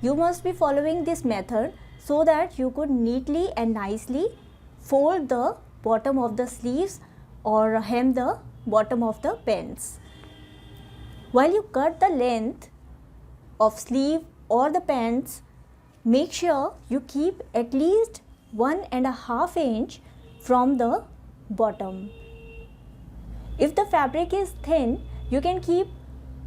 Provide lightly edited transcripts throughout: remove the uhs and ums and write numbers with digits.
You must be following this method so that you could neatly and nicely fold the bottom of the sleeves or hem the bottom of the pants. While you cut the length of sleeve or the pants, make sure you keep at least 1.5 inch from the bottom. If the fabric is thin, you can keep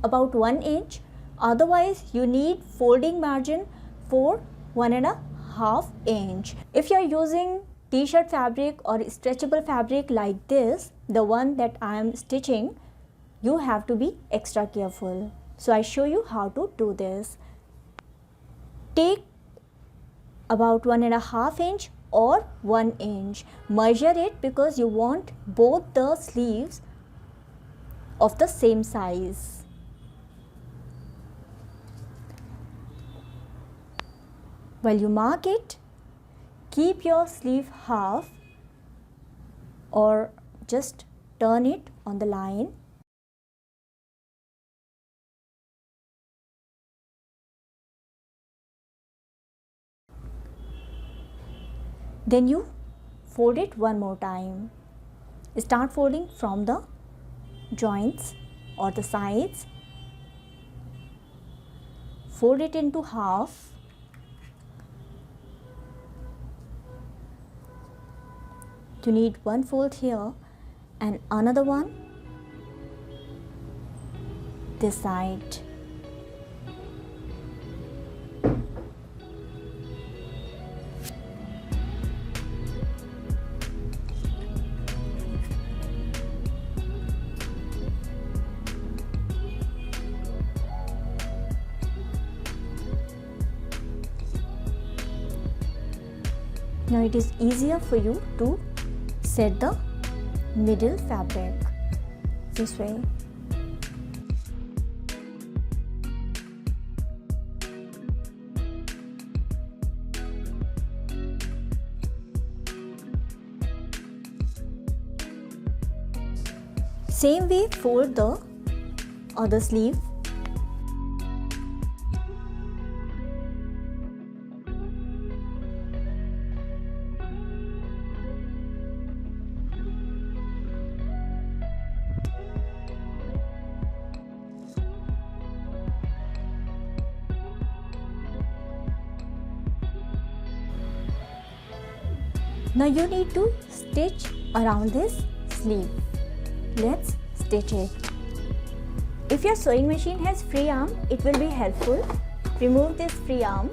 about 1 inch. Otherwise, you need folding margin for 1.5 inch. If you are using t-shirt fabric or stretchable fabric like this, the one that I am stitching, you have to be extra careful. So I show you how to do this. Take about 1.5 inch or 1 inch. Measure it because you want both the sleeves of the same size. While you mark it, keep your sleeve half or just turn it on the line. Then you fold it one more time. Start folding from the joints or the sides. Fold it into half. You need one fold here and another one this side. Now it is easier for you to set the middle fabric this way. Same way, fold the other sleeve. Now you need to stitch around this sleeve. Let's stitch it. If your sewing machine has free arm, it will be helpful. Remove this free arm.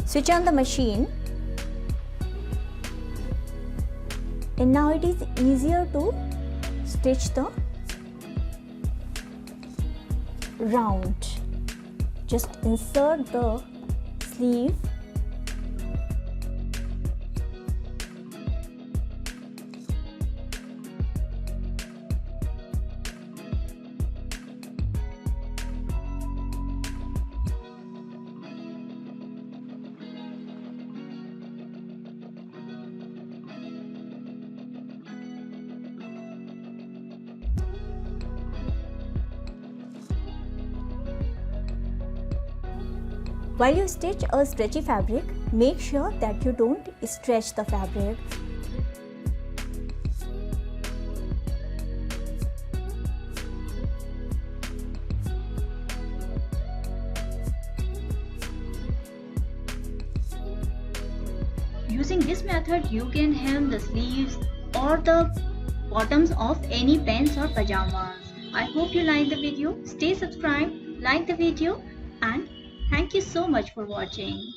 Switch on the machine. And now it is easier to stitch the round. Just insert the sleeve . While you stitch a stretchy fabric, make sure that you don't stretch the fabric. Using this method, you can hem the sleeves or the bottoms of any pants or pajamas. I hope you like the video. Stay subscribed, like the video, and thank you so much for watching.